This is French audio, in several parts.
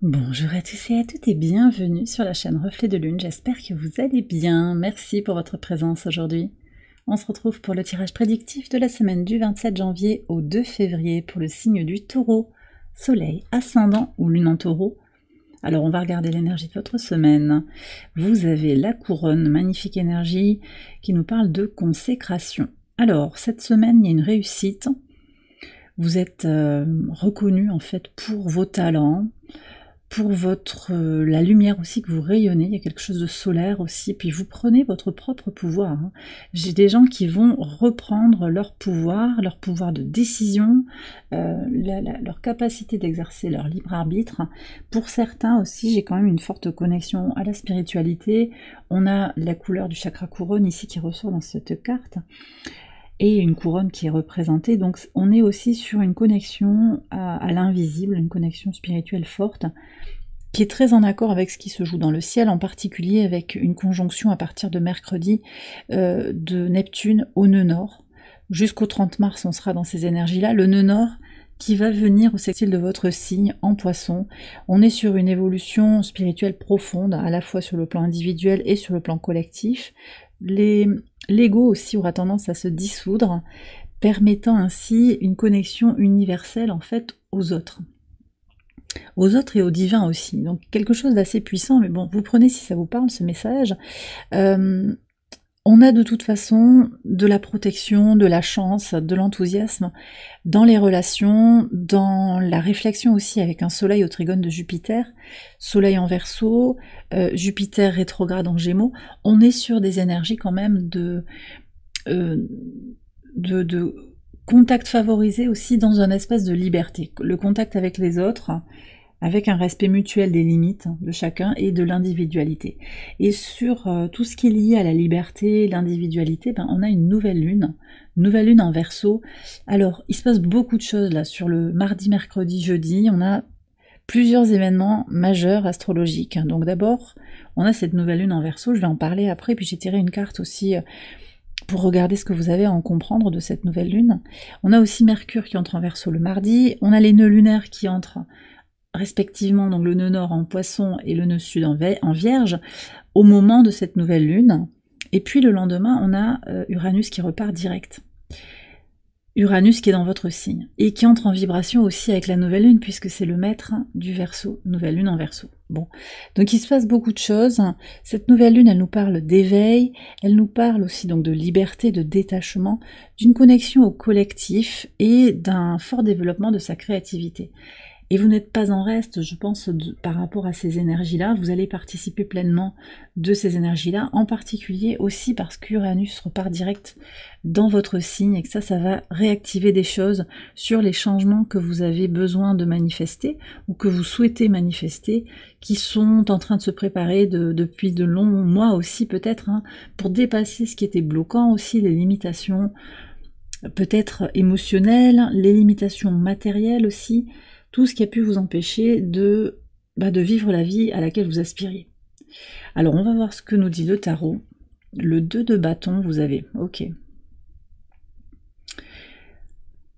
Bonjour à tous et à toutes et bienvenue sur la chaîne Reflet de Lune, j'espère que vous allez bien, merci pour votre présence aujourd'hui. On se retrouve pour le tirage prédictif de la semaine du 27 janvier au 2 février pour le signe du Taureau, Soleil, Ascendant ou Lune en Taureau. Alors on va regarder l'énergie de votre semaine. Vous avez la couronne, magnifique énergie qui nous parle de consécration. Alors cette semaine il y a une réussite, vous êtes reconnu en fait pour vos talents, pour la lumière aussi que vous rayonnez, il y a quelque chose de solaire aussi, puis vous prenez votre propre pouvoir. Hein. J'ai des gens qui vont reprendre leur pouvoir de décision, leur capacité d'exercer leur libre arbitre. Pour certains aussi, j'ai quand même une forte connexion à la spiritualité. On a la couleur du chakra couronne ici qui ressort dans cette carte, et une couronne qui est représentée, donc on est aussi sur une connexion à l'invisible, une connexion spirituelle forte, qui est très en accord avec ce qui se joue dans le ciel, en particulier avec une conjonction à partir de mercredi de Neptune au nœud nord. Jusqu'au 30 mars, on sera dans ces énergies-là. Le nœud nord qui va venir au sextile de votre signe en Poisson. On est sur une évolution spirituelle profonde, à la fois sur le plan individuel et sur le plan collectif. L'ego aussi aura tendance à se dissoudre, permettant ainsi une connexion universelle en fait aux autres et au divin aussi. Donc quelque chose d'assez puissant, mais bon, vous prenez si ça vous parle ce message. On a de toute façon de la protection, de la chance, de l'enthousiasme dans les relations, dans la réflexion aussi avec un soleil au trigone de Jupiter, soleil en Verseau, Jupiter rétrograde en Gémeaux. On est sur des énergies quand même de contact favorisé aussi dans un espace de liberté. Le contact avec les autres, avec un respect mutuel des limites de chacun et de l'individualité. Et sur tout ce qui est lié à la liberté, l'individualité, on a une nouvelle lune en Verseau. Alors, il se passe beaucoup de choses là, sur le mardi, mercredi, jeudi, on a plusieurs événements majeurs astrologiques. Donc d'abord, on a cette nouvelle lune en Verseau, je vais en parler après, puis j'ai tiré une carte aussi pour regarder ce que vous avez à en comprendre de cette nouvelle lune. On a aussi Mercure qui entre en Verseau le mardi, on a les nœuds lunaires qui entrent respectivement donc le nœud nord en Poisson et le nœud sud en Vierge, au moment de cette nouvelle lune. Et puis le lendemain, on a Uranus qui repart direct. Uranus qui est dans votre signe, et qui entre en vibration aussi avec la nouvelle lune, puisque c'est le maître du Verseau, nouvelle lune en Verseau. Bon, donc il se passe beaucoup de choses. Cette nouvelle lune, elle nous parle d'éveil, elle nous parle aussi donc de liberté, de détachement, d'une connexion au collectif et d'un fort développement de sa créativité. Et vous n'êtes pas en reste, je pense, par rapport à ces énergies-là. Vous allez participer pleinement de ces énergies-là, en particulier aussi parce qu'Uranus repart direct dans votre signe et que ça va réactiver des choses sur les changements que vous avez besoin de manifester ou que vous souhaitez manifester, qui sont en train de se préparer depuis de longs mois aussi peut-être, pour dépasser ce qui était bloquant aussi, les limitations peut-être émotionnelles, les limitations matérielles aussi, tout ce qui a pu vous empêcher de vivre la vie à laquelle vous aspiriez. Alors on va voir ce que nous dit le tarot. Le 2 de bâton, vous avez, ok.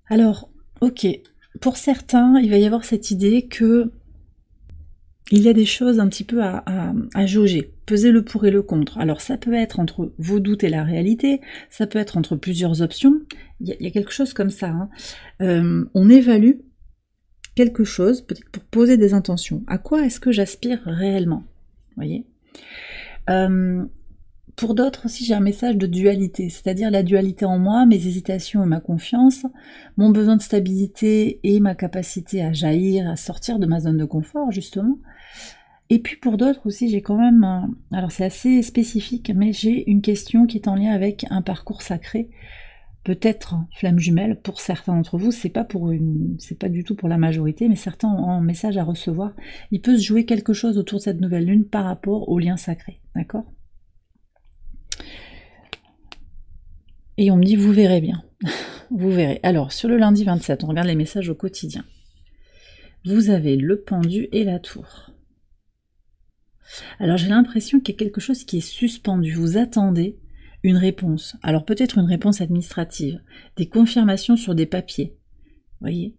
Alors, ok, pour certains, il va y avoir cette idée que il y a des choses un petit peu à jauger, peser le pour et le contre. Alors ça peut être entre vos doutes et la réalité, ça peut être entre plusieurs options, il y a quelque chose comme ça. On évalue quelque chose, peut-être pour poser des intentions. À quoi est-ce que j'aspire réellement ? Voyez ? Pour d'autres aussi, j'ai un message de dualité, c'est-à-dire la dualité en moi, mes hésitations et ma confiance, mon besoin de stabilité et ma capacité à jaillir, à sortir de ma zone de confort, justement. Et puis pour d'autres aussi, j'ai quand même, alors c'est assez spécifique, mais j'ai une question qui est en lien avec un parcours sacré, peut-être flamme jumelle pour certains d'entre vous, c'est pas du tout pour la majorité, mais certains ont un message à recevoir. Il peut se jouer quelque chose autour de cette nouvelle lune par rapport au lien sacré, d'accord ? Et on me dit, vous verrez bien, vous verrez. Alors, sur le lundi 27, on regarde les messages au quotidien. Vous avez le pendu et la tour. Alors, j'ai l'impression qu'il y a quelque chose qui est suspendu, vous attendez une réponse. Alors peut-être une réponse administrative, des confirmations sur des papiers. Vous voyez,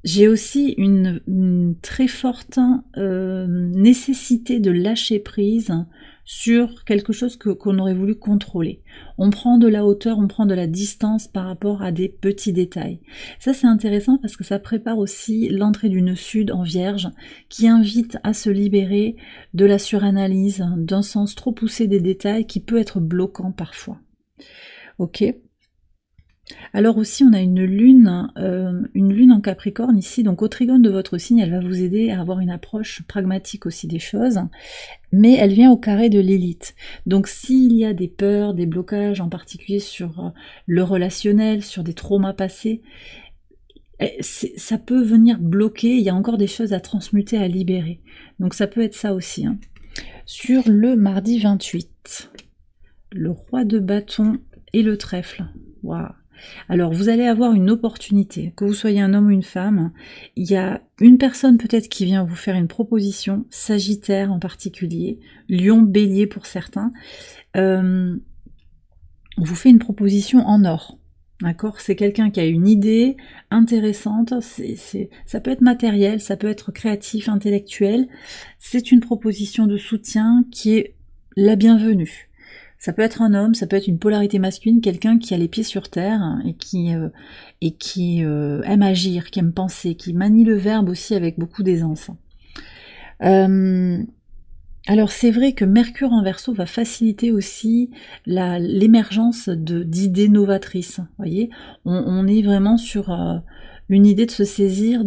J'ai aussi une très forte nécessité de lâcher prise sur quelque chose qu'on aurait voulu contrôler. On prend de la hauteur, on prend de la distance par rapport à des petits détails. Ça c'est intéressant parce que ça prépare aussi l'entrée du nœud sud en Vierge qui invite à se libérer de la suranalyse, d'un sens trop poussé des détails qui peut être bloquant parfois. Ok. Alors aussi, on a une lune en Capricorne ici, donc au trigone de votre signe, elle va vous aider à avoir une approche pragmatique aussi des choses, mais elle vient au carré de l'élite. Donc s'il y a des peurs, des blocages, en particulier sur le relationnel, sur des traumas passés, ça peut venir bloquer, il y a encore des choses à transmuter, à libérer. Donc ça peut être ça aussi. Hein. Sur le mardi 28, le roi de bâton et le trèfle. Waouh! Alors, vous allez avoir une opportunité, que vous soyez un homme ou une femme. Il y a une personne peut-être qui vient vous faire une proposition, Sagittaire en particulier, Lion, Bélier pour certains. On vous fait une proposition en or. D'accord? C'est quelqu'un qui a une idée intéressante, ça peut être matériel, ça peut être créatif, intellectuel. C'est une proposition de soutien qui est la bienvenue. Ça peut être un homme, ça peut être une polarité masculine, quelqu'un qui a les pieds sur terre et qui aime agir, qui aime penser, qui manie le verbe aussi avec beaucoup d'aisance. Alors c'est vrai que Mercure en Verseau va faciliter aussi l'émergence d'idées novatrices. Voyez, on est vraiment sur une idée de se saisir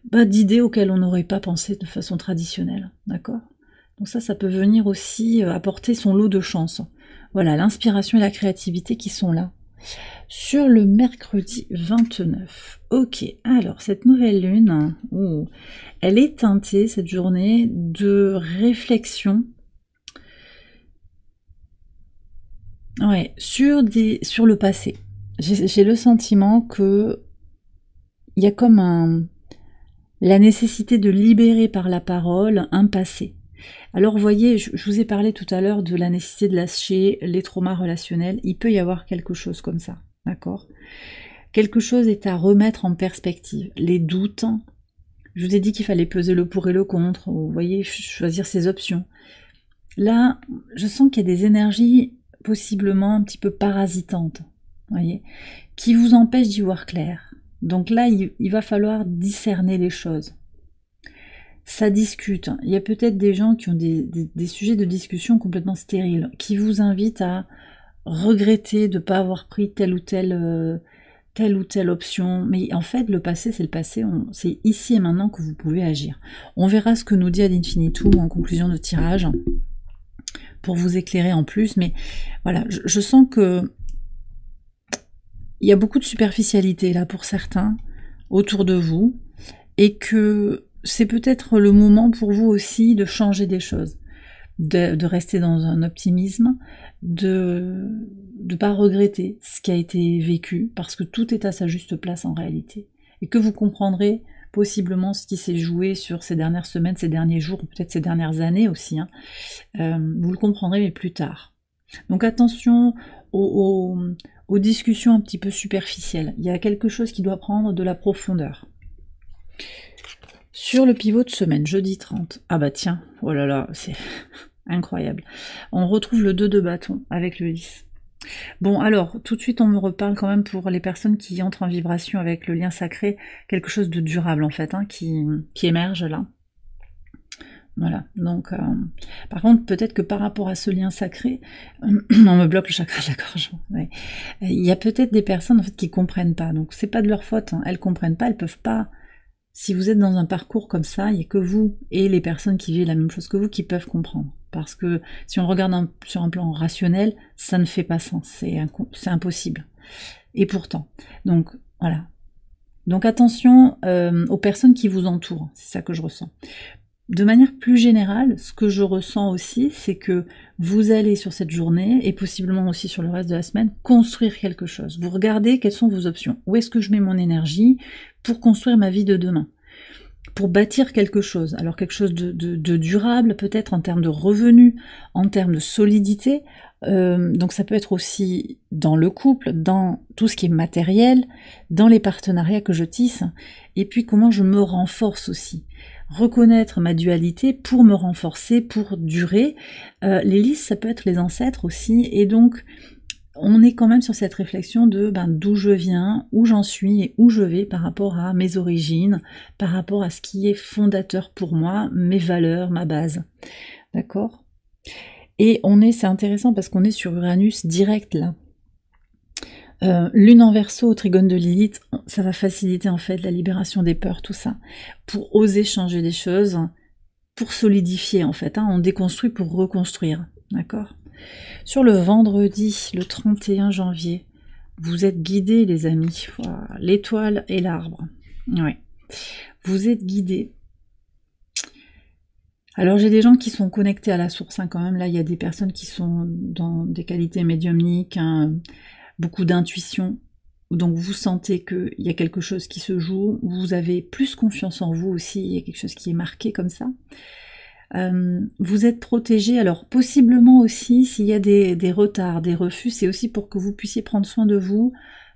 d'idées auxquelles on n'aurait pas pensé de façon traditionnelle. D'accord ? Donc ça peut venir aussi apporter son lot de chance. Voilà, l'inspiration et la créativité qui sont là. Sur le mercredi 29. Ok, alors cette nouvelle lune, elle est teintée, cette journée, de réflexion. Ouais, sur le passé. J'ai le sentiment que il y a comme la nécessité de libérer par la parole un passé. Alors vous voyez, je vous ai parlé tout à l'heure de la nécessité de lâcher les traumas relationnels, il peut y avoir quelque chose comme ça, d'accord? Quelque chose est à remettre en perspective, les doutes, je vous ai dit qu'il fallait peser le pour et le contre, vous voyez, choisir ses options. Là, je sens qu'il y a des énergies possiblement un petit peu parasitantes, vous voyez, qui vous empêchent d'y voir clair. Donc là, il va falloir discerner les choses. Ça discute. Il y a peut-être des gens qui ont des sujets de discussion complètement stériles, qui vous invitent à regretter de ne pas avoir pris telle ou telle option. Mais en fait, le passé, c'est le passé. C'est ici et maintenant que vous pouvez agir. On verra ce que nous dit Ad Infinitum en conclusion de tirage, pour vous éclairer en plus. Mais voilà, je sens que il y a beaucoup de superficialité là pour certains autour de vous, et que c'est peut-être le moment pour vous aussi de changer des choses, de rester dans un optimisme, de ne pas regretter ce qui a été vécu, parce que tout est à sa juste place en réalité, et que vous comprendrez possiblement ce qui s'est joué sur ces dernières semaines, ces derniers jours, ou peut-être ces dernières années aussi, hein. Vous le comprendrez, mais plus tard. Donc attention aux discussions un petit peu superficielles, il y a quelque chose qui doit prendre de la profondeur. Sur le pivot de semaine, jeudi 30. Ah bah tiens, oh là là, c'est incroyable. On retrouve le 2 de bâton avec le 10. Bon alors, tout de suite on me reparle quand même pour les personnes qui entrent en vibration avec le lien sacré, quelque chose de durable en fait, hein, qui émerge là. Voilà, donc par contre peut-être que par rapport à ce lien sacré, on me bloque le chakra de la gorge. Ouais. Il y a peut-être des personnes en fait qui comprennent pas, donc c'est pas de leur faute, hein. Elles comprennent pas, elles peuvent pas. Si vous êtes dans un parcours comme ça, il n'y a que vous et les personnes qui vivent la même chose que vous qui peuvent comprendre. Parce que si on regarde sur un plan rationnel, ça ne fait pas sens, c'est impossible. Et pourtant, donc voilà. Donc attention aux personnes qui vous entourent, c'est ça que je ressens. De manière plus générale, ce que je ressens aussi, c'est que vous allez sur cette journée, et possiblement aussi sur le reste de la semaine, construire quelque chose. Vous regardez quelles sont vos options. Où est-ce que je mets mon énergie pour construire ma vie de demain, pour bâtir quelque chose. Alors quelque chose de durable, peut-être en termes de revenus, en termes de solidité, Donc ça peut être aussi dans le couple, dans tout ce qui est matériel, dans les partenariats que je tisse, et puis comment je me renforce aussi. Reconnaître ma dualité pour me renforcer, pour durer. Les Lys, ça peut être les ancêtres aussi, et donc on est quand même sur cette réflexion de d'où je viens, où j'en suis et où je vais par rapport à mes origines, par rapport à ce qui est fondateur pour moi, mes valeurs, ma base. D'accord ? Et c'est intéressant parce qu'on est sur Uranus direct là. Lune en Verseau au trigone de Lilith, ça va faciliter en fait la libération des peurs, tout ça, pour oser changer des choses, pour solidifier en fait, on déconstruit pour reconstruire, d'accord ? Sur le vendredi, le 31 janvier, vous êtes guidés les amis, voilà, l'étoile et l'arbre, ouais. Vous êtes guidés. Alors j'ai des gens qui sont connectés à la source quand même, là il y a des personnes qui sont dans des qualités médiumniques, beaucoup d'intuition, donc vous sentez qu'il y a quelque chose qui se joue, vous avez plus confiance en vous aussi, il y a quelque chose qui est marqué comme ça. Vous êtes protégé, alors possiblement aussi s'il y a des retards, des refus, c'est aussi pour que vous puissiez prendre soin de vous,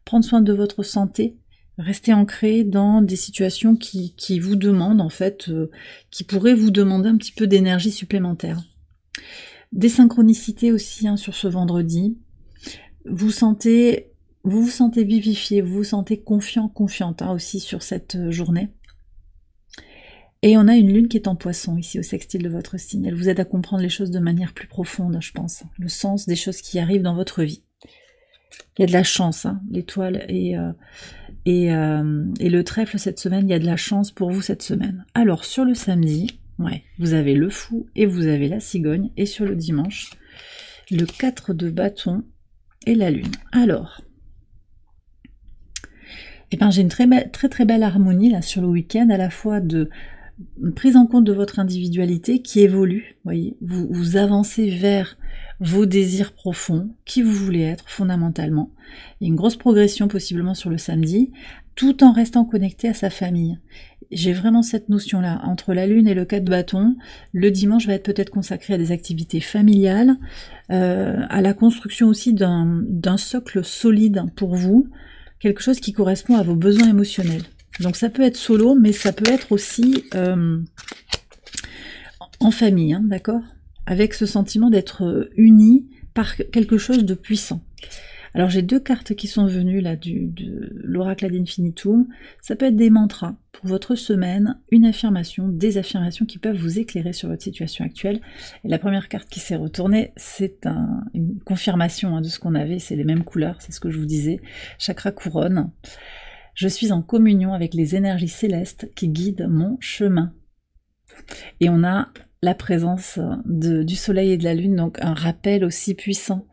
prendre soin de votre santé, rester ancré dans des situations qui vous demandent en fait, qui pourraient vous demander un petit peu d'énergie supplémentaire. Des synchronicités aussi sur ce vendredi, vous vous sentez vivifié, vous vous sentez confiant, confiante aussi sur cette journée. Et on a une lune qui est en Poisson ici au sextile de votre signe. Elle vous aide à comprendre les choses de manière plus profonde, je pense. Le sens des choses qui arrivent dans votre vie. Il y a de la chance, l'étoile et le trèfle cette semaine, il y a de la chance pour vous cette semaine. Alors sur le samedi, ouais, vous avez le fou et vous avez la cigogne. Et sur le dimanche, le 4 de bâton et la lune. Alors, j'ai une très belle harmonie là sur le week-end, à la fois de prise en compte de votre individualité qui évolue, voyez, vous avancez vers vos désirs profonds, qui vous voulez être fondamentalement. Il y a une grosse progression possiblement sur le samedi, tout en restant connecté à sa famille. J'ai vraiment cette notion-là, entre la lune et le 4 de bâton, le dimanche va être peut-être consacré à des activités familiales, à la construction aussi d'un socle solide pour vous, quelque chose qui correspond à vos besoins émotionnels. Donc ça peut être solo, mais ça peut être aussi en famille, d'accord ? Avec ce sentiment d'être uni par quelque chose de puissant. Alors j'ai deux cartes qui sont venues là de l'oracle ad infinitum. Ça peut être des mantras pour votre semaine, une affirmation, des affirmations qui peuvent vous éclairer sur votre situation actuelle. Et la première carte qui s'est retournée, c'est une confirmation de ce qu'on avait, c'est les mêmes couleurs, c'est ce que je vous disais. Chakra couronne. Je suis en communion avec les énergies célestes qui guident mon chemin. Et on a la présence du soleil et de la lune, donc un rappel aussi puissant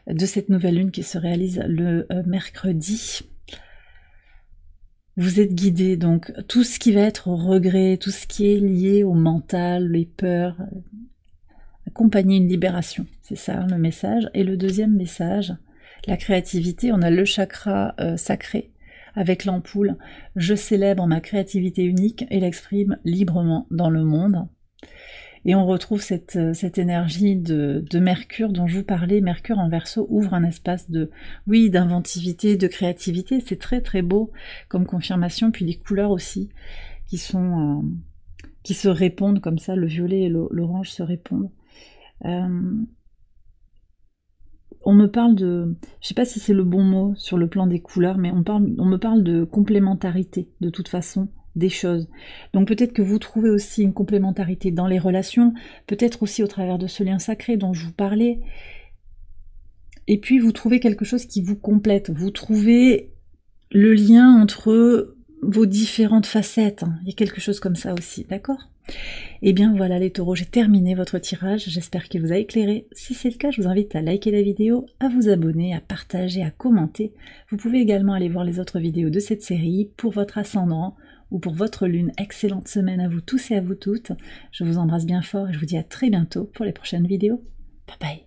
de cette nouvelle lune qui se réalise le mercredi. Vous êtes guidé, donc tout ce qui va être regret, tout ce qui est lié au mental, les peurs, accompagner une libération, c'est ça le message. Et le deuxième message, la créativité, on a le chakra sacré, avec l'ampoule, je célèbre ma créativité unique et l'exprime librement dans le monde. Et on retrouve cette énergie de Mercure dont je vous parlais. Mercure en Verseau ouvre un espace d'inventivité, de créativité. C'est très très beau comme confirmation. Puis des couleurs aussi qui se répondent comme ça. Le violet et l'orange se répondent. On me parle de, je sais pas si c'est le bon mot sur le plan des couleurs, mais on me parle de complémentarité, de toute façon, des choses. Donc peut-être que vous trouvez aussi une complémentarité dans les relations, peut-être aussi au travers de ce lien sacré dont je vous parlais. Et puis vous trouvez quelque chose qui vous complète, vous trouvez le lien entre vos différentes facettes. Il y a quelque chose comme ça aussi, d'accord ? Et bien voilà les taureaux, j'ai terminé votre tirage, j'espère qu'il vous a éclairé. Si c'est le cas, je vous invite à liker la vidéo, à vous abonner, à partager, à commenter. Vous pouvez également aller voir les autres vidéos de cette série pour votre ascendant ou pour votre lune. Excellente semaine à vous tous et à vous toutes. Je vous embrasse bien fort et je vous dis à très bientôt pour les prochaines vidéos. Bye bye.